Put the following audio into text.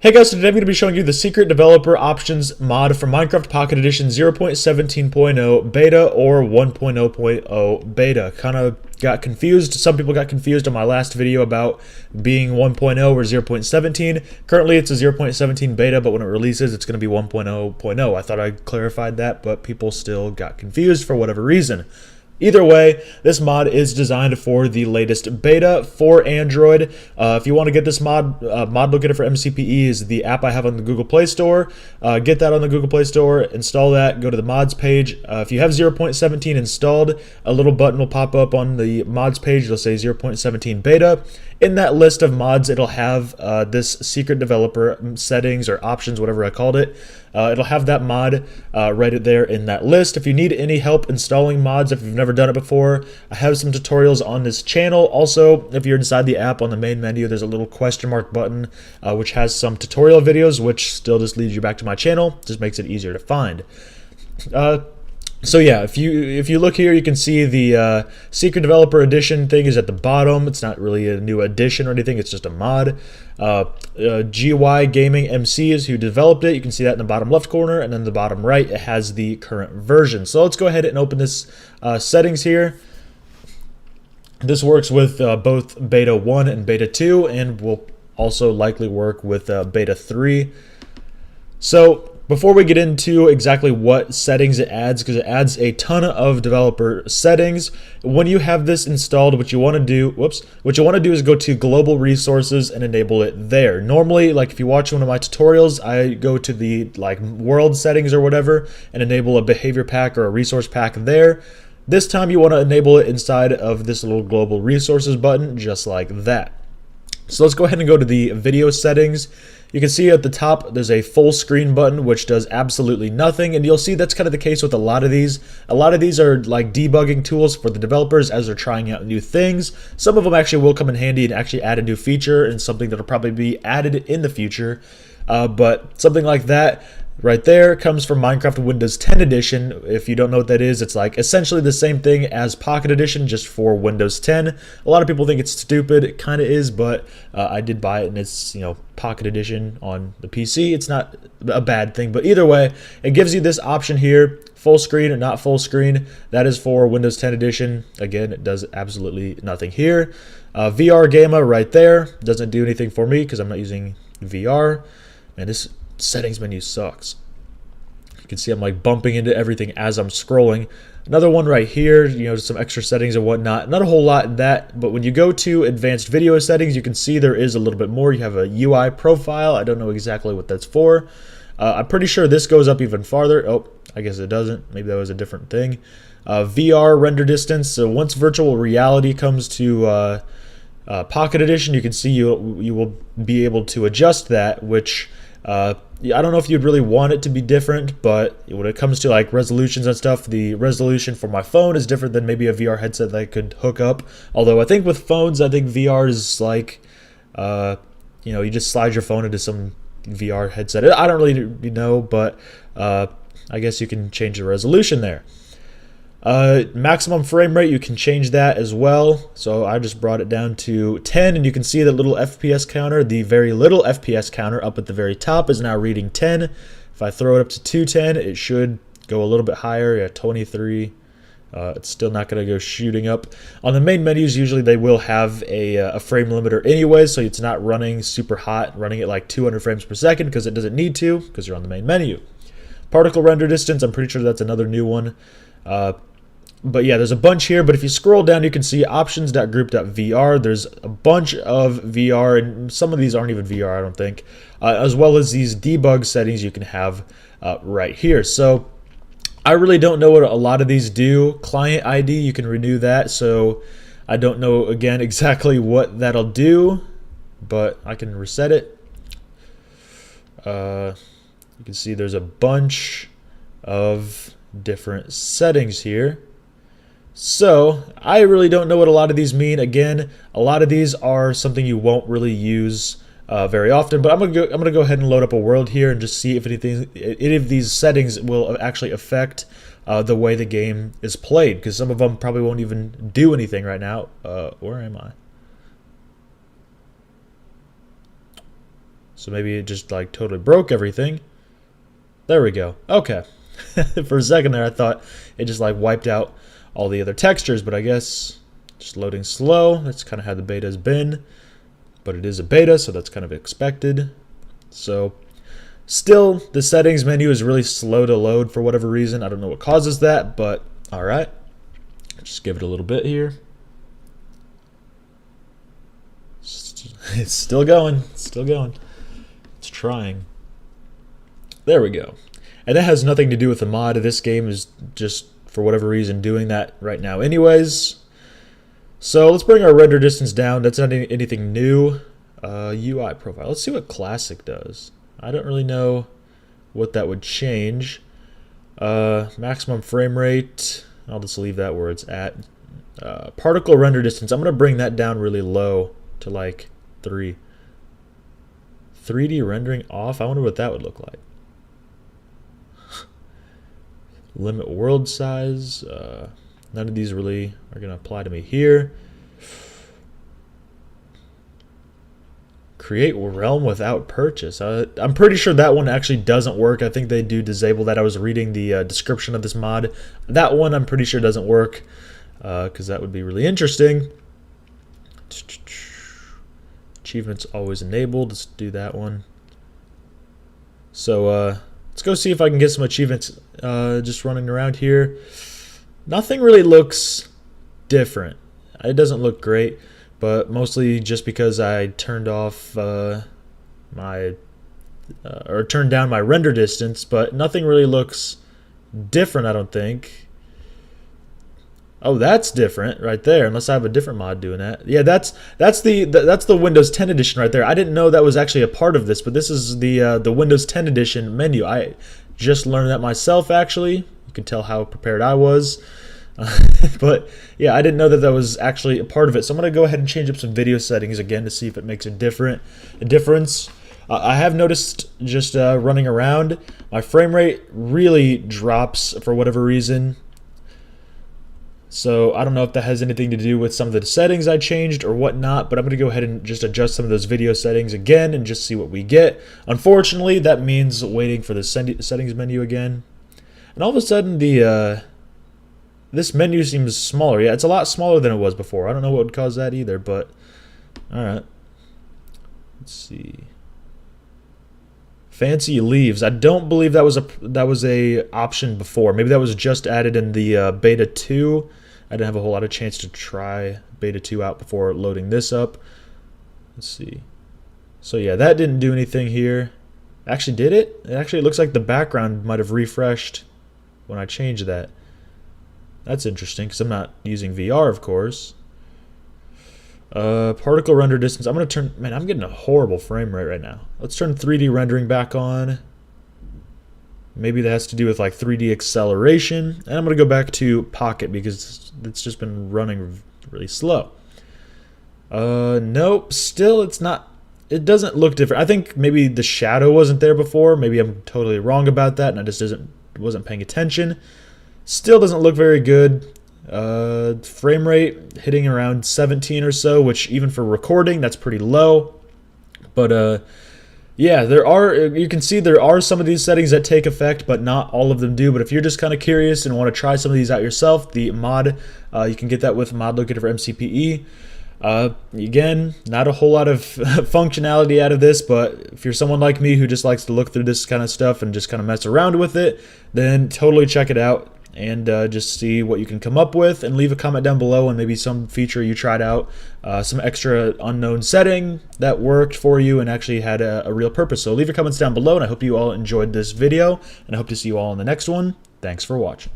Hey guys, so today I'm going to be showing you the secret developer options mod for Minecraft Pocket Edition 0.17.0 beta or 1.0.0 beta. Kind of got confused. Some people got confused on my last video about being 1.0 or 0.17. Currently it's a 0.17 beta, but when it releases it's going to be 1.0.0. I thought I clarified that, but people still got confused for whatever reason. Either way, this mod is designed for the latest beta for Android. If you want to get this mod, Mod Locator for MCPE is the app I have on the Google Play Store. Get that on the Google Play Store, install that, go to the mods page. If you have 0.17 installed, a little button will pop up on the mods page. It'll say 0.17 beta. In that list of mods, it'll have this secret developer settings or options, whatever I called it. It'll have that mod right there in that list. If you need any help installing mods, if you've never done it before, I have some tutorials on this channel. Also, if you're inside the app on the main menu, there's a little question mark button which has some tutorial videos, which still just leads you back to my channel. Just makes it easier to find. So yeah, if you look here, you can see the Secret Developer Edition thing is at the bottom. It's not really a new edition or anything. It's just a mod. GY Gaming MC is who developed it. You can see that in the bottom left corner, and then the bottom right, it has the current version. So let's go ahead and open this settings here. This works with both Beta 1 and Beta 2, and will also likely work with Beta 3. So before we get into exactly what settings it adds, because it adds a ton of developer settings, when you have this installed, what you want to do is go to global resources and enable it there. Normally, like if you watch one of my tutorials, I go to the world settings or whatever and enable a behavior pack or a resource pack there. This time you want to enable it inside of this little global resources button, just like that. So let's go ahead and go to the video settings. You can see at the top there's a full screen button which does absolutely nothing, and you'll see that's kind of the case with a lot of these. A lot of these are like debugging tools for the developers as they're trying out new things. Some of them actually will come in handy and actually add a new feature and something that'll probably be added in the future. But something like that right there comes from Minecraft Windows 10 Edition. If you don't know what that is, it's like essentially the same thing as Pocket Edition, just for Windows 10. A lot of people think it's stupid. It kind of is, but I did buy it, and it's, you know, Pocket Edition on the PC. It's not a bad thing, but either way, it gives you this option here, full screen or not full screen. That is for Windows 10 Edition. Again, it does absolutely nothing here. VR Gamma right there doesn't do anything for me because I'm not using VR. Man, this settings menu sucks. You can see I'm like bumping into everything as I'm scrolling. Another one right here, you know, some extra settings and whatnot. Not a whole lot in that, but when you go to advanced video settings, you can see there is a little bit more. You have a UI profile. I don't know exactly what that's for. I'm pretty sure this goes up even farther. Oh, I guess it doesn't. Maybe that was a different thing. VR render distance. So once virtual reality comes to Pocket Edition, you can see you will be able to adjust that, which I don't know if you'd really want it to be different, but when it comes to like resolutions and stuff, the resolution for my phone is different than maybe a VR headset that I could hook up. Although I think with phones, I think VR is like, you know, you just slide your phone into some VR headset. I don't really know, but I guess you can change the resolution there. Maximum frame rate, you can change that as well. So I just brought it down to 10, and you can see the little FPS counter, the very little FPS counter up at the very top is now reading 10. If I throw it up to 210, it should go a little bit higher. Yeah, 23. It's still not going to go shooting up. On the main menus, usually they will have a frame limiter anyway, so it's not running super hot, running at like 200 frames per second because it doesn't need to, because you're on the main menu. Particle render distance, I'm pretty sure that's another new one. But yeah, there's a bunch here, but if you scroll down, you can see options.group.vr. There's a bunch of VR, and some of these aren't even VR, I don't think, as well as these debug settings you can have right here. So I really don't know what a lot of these do. Client ID, you can renew that, so I don't know, again, exactly what that'll do, but I can reset it. You can see there's a bunch of different settings here. So I really don't know what a lot of these mean. Again, a lot of these are something you won't really use very often, but I'm gonna go ahead and load up a world here and just see if any of these settings will actually affect the way the game is played, because some of them probably won't even do anything right now. Where am I? So maybe it just like totally broke everything. There we go. Okay. For a second there, I thought it just like wiped out all the other textures, but I guess just loading slow. That's kind of how the beta has been, but it is a beta, so that's kind of expected. So still, the settings menu is really slow to load for whatever reason. I don't know what causes that, but all right. Just give it a little bit here. It's still going. It's still going. It's trying. There we go. And that has nothing to do with the mod. This game is just, for whatever reason, doing that right now anyways. So let's bring our render distance down. That's not anything new. UI profile. Let's see what classic does. I don't really know what that would change. Maximum frame rate. I'll just leave that where it's at. Particle render distance. I'm going to bring that down really low to like 3. 3D rendering off. I wonder what that would look like. Limit world size. None of these really are going to apply to me here. Create realm without purchase. I'm pretty sure that one actually doesn't work. I think they do disable that. I was reading the description of this mod. That one I'm pretty sure doesn't work because that would be really interesting. Achievements always enabled. Let's do that one. So let's go see if I can get some achievements just running around here. Nothing really looks different. It doesn't look great, but mostly just because I turned off or turned down my render distance, but nothing really looks different, I don't think. Oh, that's different right there, unless I have a different mod doing that. Yeah, that's the Windows 10 edition right there. I didn't know that was actually a part of this, but this is the Windows 10 edition menu. I just learned that myself, actually. You can tell how prepared I was. But yeah, I didn't know that was actually a part of it. So I'm going to go ahead and change up some video settings again to see if it makes a difference. I have noticed just running around, my frame rate really drops for whatever reason. So I don't know if that has anything to do with some of the settings I changed or whatnot, but I'm going to go ahead and just adjust some of those video settings again and just see what we get. Unfortunately, that means waiting for the settings menu again. And all of a sudden, this menu seems smaller. Yeah, it's a lot smaller than it was before. I don't know what would cause that either, but all right. Let's see. Fancy leaves. I don't believe that was a option before. Maybe that was just added in the beta 2. I didn't have a whole lot of chance to try beta 2 out before loading this up. Let's see. So yeah, that didn't do anything here. Actually, did it? It actually looks like the background might have refreshed when I changed that. That's interesting because I'm not using VR, of course. Particle render distance. I'm going to turn... Man, I'm getting a horrible frame rate right now. Let's turn 3D rendering back on. Maybe that has to do with like 3D acceleration. And I'm going to go back to Pocket because it's just been running really slow. Nope. Still, it's not... It doesn't look different. I think maybe the shadow wasn't there before. Maybe I'm totally wrong about that and I just wasn't paying attention. Still doesn't look very good. Frame rate hitting around 17 or so, which even for recording, that's pretty low. But yeah, you can see there are some of these settings that take effect, but not all of them do. But if you're just kind of curious and want to try some of these out yourself, the mod, you can get that with Mod Locator for MCPE. Again, not a whole lot of functionality out of this, but if you're someone like me who just likes to look through this kind of stuff and just kind of mess around with it, then totally check it out. And just see what you can come up with and leave a comment down below on maybe some feature you tried out, some extra unknown setting that worked for you and actually had a real purpose. So leave your comments down below, and I hope you all enjoyed this video, and I hope to see you all in the next one. Thanks for watching.